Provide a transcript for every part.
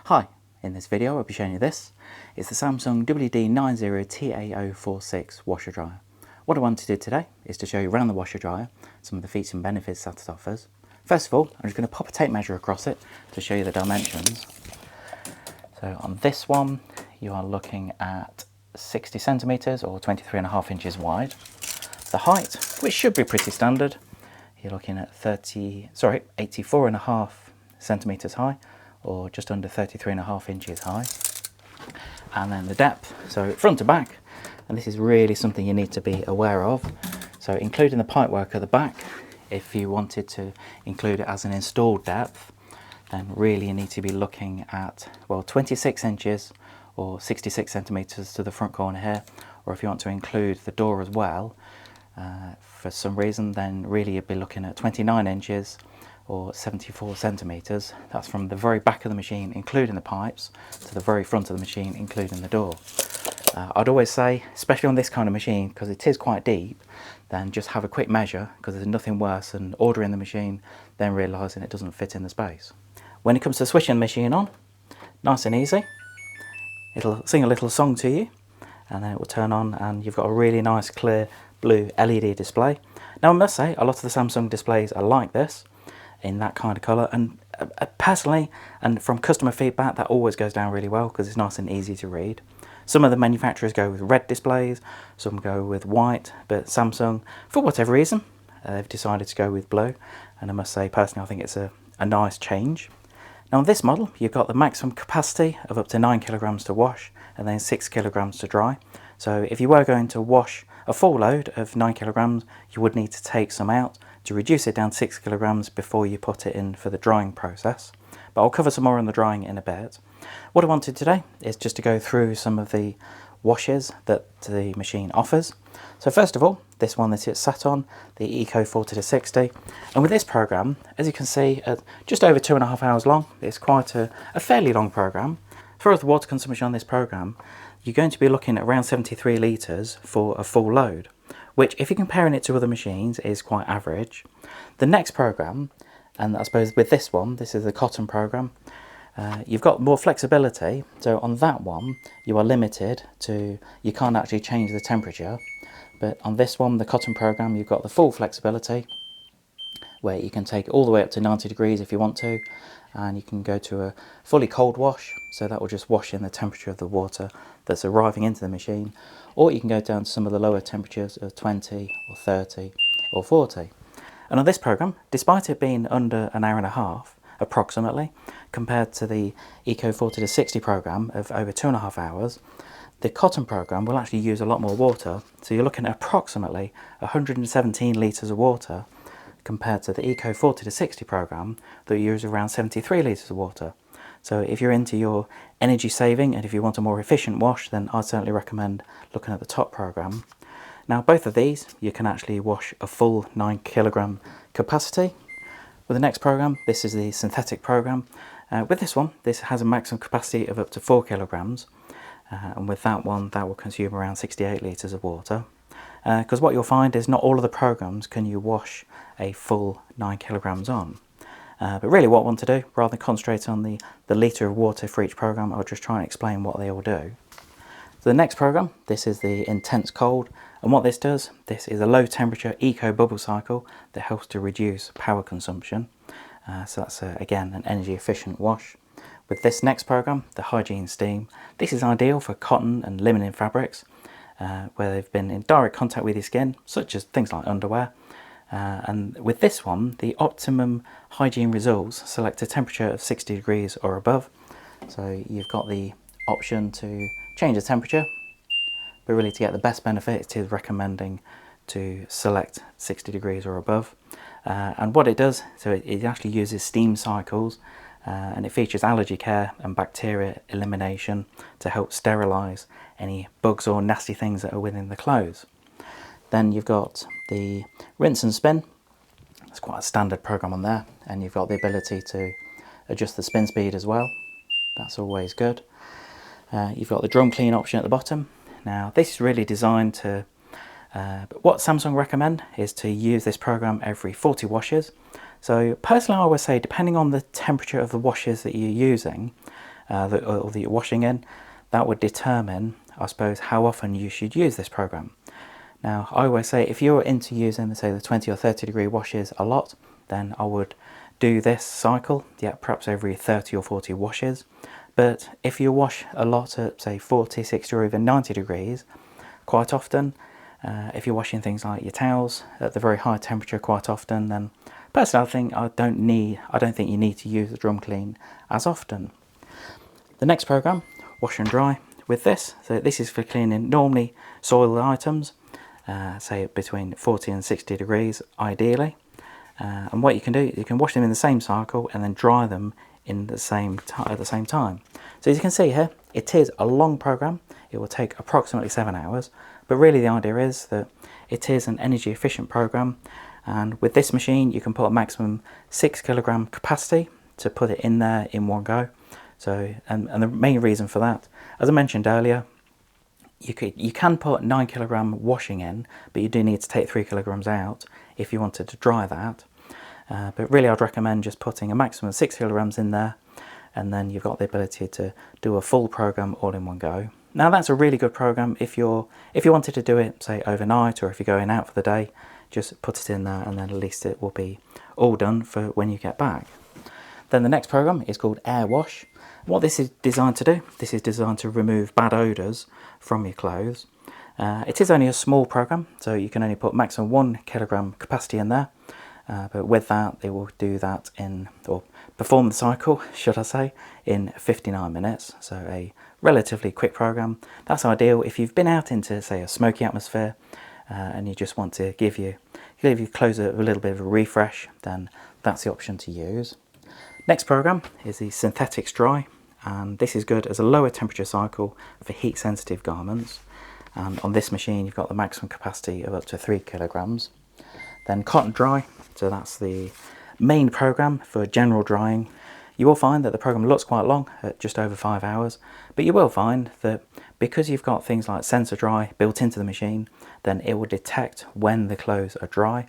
Hi, in this video I'll be showing you this. It's the Samsung WD90TA046 washer dryer. What I want to do today is to show you around the washer dryer some of the features and benefits that it offers. First of all, I'm just going to pop a tape measure across it to show you the dimensions. So on this one you are looking at 60 centimeters or 23.5 inches wide. The height, which should be pretty standard, you're looking at 84.5 centimeters high, or just under 33.5 inches high. And then the depth, so front to back, and this is really something you need to be aware of. So including the pipework at the back, if you wanted to include it as an installed depth, then really you need to be looking at, well, 26 inches or 66 centimeters to the front corner here. Or if you want to include the door as well, for some reason, then really you'd be looking at 29 inches or 74 centimeters. That's from the very back of the machine, including the pipes, to the very front of the machine, including the door. I'd always say, especially on this kind of machine, because it is quite deep, then just have a quick measure, because there's nothing worse than ordering the machine, then realising it doesn't fit in the space. When it comes to switching the machine on, nice and easy. It'll sing a little song to you, and then it will turn on, and you've got a really nice clear blue LED display. Now I must say, a lot of the Samsung displays are like this, in that kind of colour, and personally, and from customer feedback, that always goes down really well because it's nice and easy to read. Some of the manufacturers go with red displays, some go with white, but Samsung, for whatever reason, they've decided to go with blue, and I must say, personally, I think it's a nice change. Now on this model, you've got the maximum capacity of up to 9 kilograms to wash, and then 6 kilograms to dry. So if you were going to wash a full load of 9 kilograms, you would need to take some out to reduce it down to 6 kilograms before you put it in for the drying process. But I'll cover some more on the drying in a bit. What I wanted today is just to go through some of the washes that the machine offers. So first of all, this one that it's sat on, the Eco 40-60. And with this program, as you can see, at just over 2.5 hours long, it's quite a fairly long program. For the water consumption on this program, you're going to be looking at around 73 litres for a full load, which if you're comparing it to other machines is quite average. The next program, and I suppose with this one, this is the cotton program, you've got more flexibility. So on that one, you are limited to, you can't actually change the temperature. But on this one, the cotton program, you've got the full flexibility, where you can take it all the way up to 90 degrees if you want to, and you can go to a fully cold wash, so that will just wash in the temperature of the water that's arriving into the machine, or you can go down to some of the lower temperatures of 20 or 30 or 40. And on this program, despite it being under an hour and a half approximately, compared to the Eco 40-60 program of over 2.5 hours, the cotton program will actually use a lot more water. So you're looking at approximately 117 litres of water, compared to the Eco 40-60 program that uses around 73 litres of water. So if you're into your energy saving and if you want a more efficient wash, then I'd certainly recommend looking at the top program. Now both of these, you can actually wash a full 9 kilogram capacity. With the next program, this is the synthetic program. With this one, this has a maximum capacity of up to 4 kilograms. And with that one, that will consume around 68 litres of water. Because what you'll find is not all of the programs can you wash a full 9 kilograms on. But really what I want to do, rather than concentrate on the litre of water for each program, I'll just try and explain what they all do. So the next program, this is the intense cold, and what this does, this is a low temperature eco bubble cycle that helps to reduce power consumption. So that's again an energy efficient wash. With this next program, the hygiene steam, this is ideal for cotton and linen fabrics, where they've been in direct contact with your skin, such as things like underwear. And with this one, the optimum hygiene results select a temperature of 60 degrees or above. So you've got the option to change the temperature, but really to get the best benefit, it is recommending to select 60 degrees or above. And what it does, so it actually uses steam cycles, and it features allergy care and bacteria elimination to help sterilise any bugs or nasty things that are within the clothes. Then you've got the rinse and spin. It's quite a standard program on there, and you've got the ability to adjust the spin speed as well. That's always good. You've got the drum clean option at the bottom. Now this is really designed to, what Samsung recommend is to use this program every 40 washes. So personally I would say, depending on the temperature of the washes that you're using, that you're washing in, that would determine, I suppose, how often you should use this program. Now, I always say if you're into using, say, the 20 or 30 degree washes a lot, then I would do this cycle, yeah, perhaps every 30 or 40 washes. But if you wash a lot at, say, 40, 60 or even 90 degrees, quite often, if you're washing things like your towels at the very high temperature quite often, then personally I don't think you need to use the drum clean as often. The next program, wash and dry with this. So this is for cleaning normally soiled items, say between 40 and 60 degrees ideally. And what you can do, you can wash them in the same cycle and then dry them in the same at the same time. So as you can see here, it is a long program. It will take approximately 7 hours, but really the idea is that it is an energy efficient program, and with this machine you can put a maximum 6 kilogram capacity to put it in there in one go. So and the main reason for that, as I mentioned earlier, you can put 9 kilogram washing in, but you do need to take 3 kilograms out if you wanted to dry that. But really I'd recommend just putting a maximum of 6 kilograms in there, and then you've got the ability to do a full program all in one go. Now that's a really good program if you wanted to do it, say, overnight, or if you're going out for the day, just put it in there and then at least it will be all done for when you get back. Then the next program is called Air Wash. What this is designed to do, this is designed to remove bad odours from your clothes. It is only a small program, so you can only put maximum 1 kilogram capacity in there. But with that, they will do that or perform the cycle, should I say, in 59 minutes. So a relatively quick program. That's ideal if you've been out into, say, a smoky atmosphere and you just want to give your clothes a little bit of a refresh, then that's the option to use. Next program is the Synthetics Dry, and this is good as a lower temperature cycle for heat sensitive garments. And on this machine you've got the maximum capacity of up to 3 kilograms. Then Cotton Dry, so that's the main program for general drying. You will find that the program looks quite long, at just over 5 hours, but you will find that because you've got things like Sensor Dry built into the machine, then it will detect when the clothes are dry,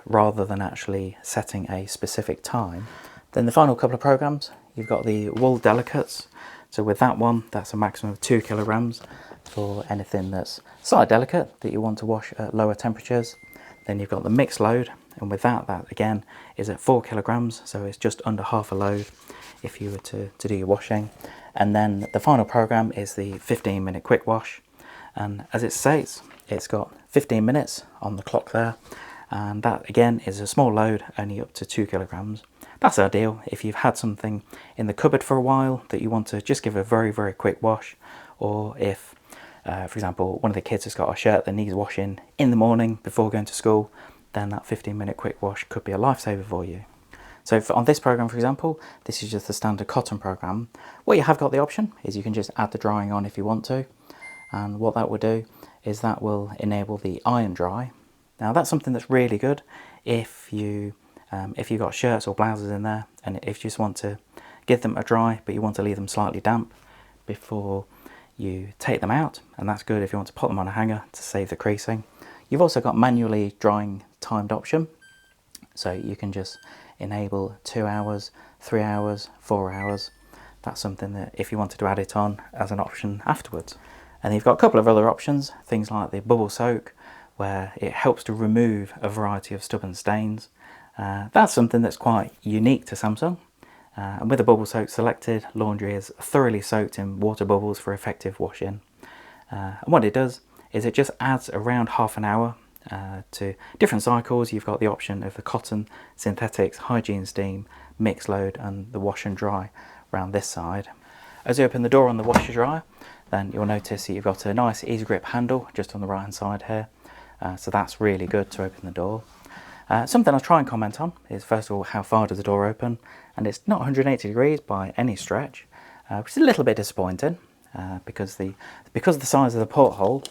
rather than actually setting a specific time. Then the final couple of programs, you've got the Wool Delicates. So with that one, that's a maximum of 2 kilograms for anything that's slightly delicate that you want to wash at lower temperatures. Then you've got the Mixed Load, and with that again is at 4 kilograms, so it's just under half a load if you were to do your washing. And then the final program is the 15-minute quick wash, and as it states, it's got 15 minutes on the clock there, and that again is a small load, only up to 2 kilograms. That's ideal if you've had something in the cupboard for a while that you want to just give a very, very quick wash, or if for example, one of the kids has got a shirt that needs washing in the morning before going to school, then that 15-minute quick wash could be a lifesaver for you. So on this program, for example, this is just the standard cotton program. What you have got the option is you can just add the drying on if you want to, and what that will do is that will enable the iron dry. Now that's something that's really good if you've got shirts or blouses in there, and if you just want to give them a dry but you want to leave them slightly damp before you take them out, and that's good if you want to put them on a hanger to save the creasing. You've also got manually drying timed option, so you can just enable 2 hours, 3 hours, 4 hours. That's something that if you wanted to add it on as an option afterwards. And you've got a couple of other options, things like the bubble soak, where it helps to remove a variety of stubborn stains. That's something that's quite unique to Samsung. And with the bubble soak selected, laundry is thoroughly soaked in water bubbles for effective washing. And what it does is it just adds around half an hour to different cycles. You've got the option of the cotton, synthetics, hygiene steam, mixed load, and the wash and dry around this side. As you open the door on the washer dryer, then you'll notice that you've got a nice easy grip handle just on the right hand side here. So that's really good to open the door. Something I'll try and comment on is, first of all, how far does the door open? And it's not 180 degrees by any stretch, which is a little bit disappointing because of the size of the porthole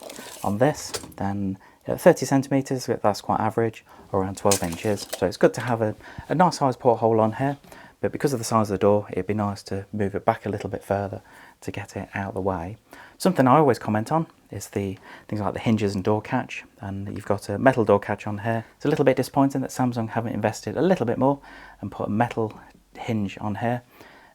on this, then 30 centimetres, that's quite average, or around 12 inches. So it's good to have a nice sized porthole on here, but because of the size of the door, it'd be nice to move it back a little bit further to get it out of the way. Something I always comment on is the things like the hinges and door catch, and you've got a metal door catch on here. It's a little bit disappointing that Samsung haven't invested a little bit more and put a metal hinge on here.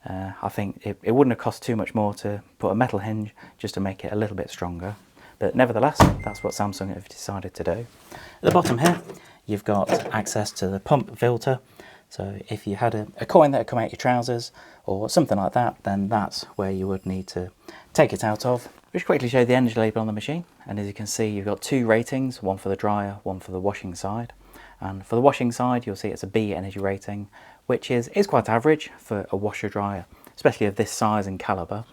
I think it wouldn't have cost too much more to put a metal hinge just to make it a little bit stronger. But nevertheless, that's what Samsung have decided to do. At the bottom here, you've got access to the pump filter. So if you had a coin that had come out your trousers or something like that, then that's where you would need to take it out of. Just quickly show the energy label on the machine. And as you can see, you've got 2 ratings, one for the dryer, one for the washing side. And for the washing side, you'll see it's a B energy rating, which is quite average for a washer dryer, especially of this size and caliber.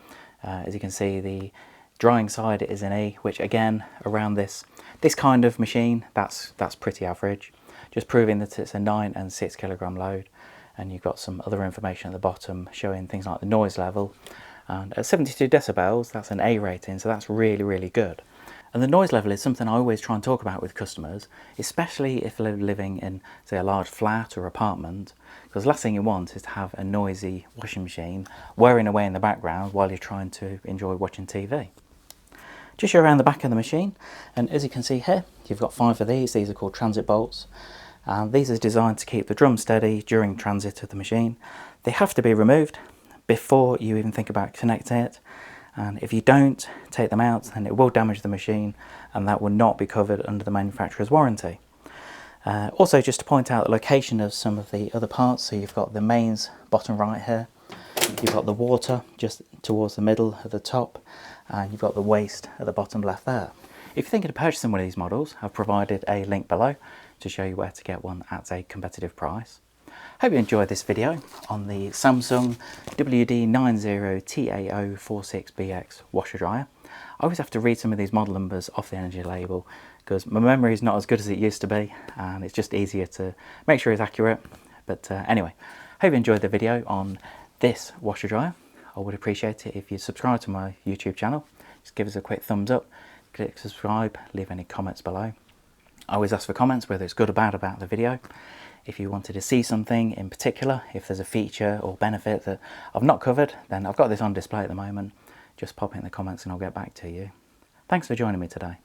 As you can see, the drying side is an E, which again, around this kind of machine, that's pretty average. Just proving that it's a 9 and 6 kilogram load. And you've got some other information at the bottom showing things like the noise level. And at 72 decibels, that's an A rating, so that's really, really good. And the noise level is something I always try and talk about with customers, especially if they're living in, say, a large flat or apartment, because the last thing you want is to have a noisy washing machine whirring away in the background while you're trying to enjoy watching TV. Just show around the back of the machine, and as you can see here, you've got 5 of these. These are called transit bolts, and these are designed to keep the drum steady during transit of the machine. They have to be removed before you even think about connecting it. And if you don't take them out, then it will damage the machine, and that will not be covered under the manufacturer's warranty. Also, just to point out the location of some of the other parts, so you've got the mains bottom right here, you've got the water just towards the middle at the top, and you've got the waste at the bottom left there. If you're thinking of purchasing one of these models, I've provided a link below to show you where to get one at a competitive price. Hope you enjoyed this video on the Samsung WD90TA046BX washer dryer. I always have to read some of these model numbers off the energy label because my memory is not as good as it used to be, and it's just easier to make sure it's accurate. But anyway, hope you enjoyed the video on this washer dryer. I would appreciate it if you subscribe to my YouTube channel. Just give us a quick thumbs up, click subscribe, leave any comments below. I always ask for comments, whether it's good or bad about the video. If you wanted to see something in particular, if there's a feature or benefit that I've not covered, then I've got this on display at the moment. Just pop it in the comments and I'll get back to you. Thanks for joining me today.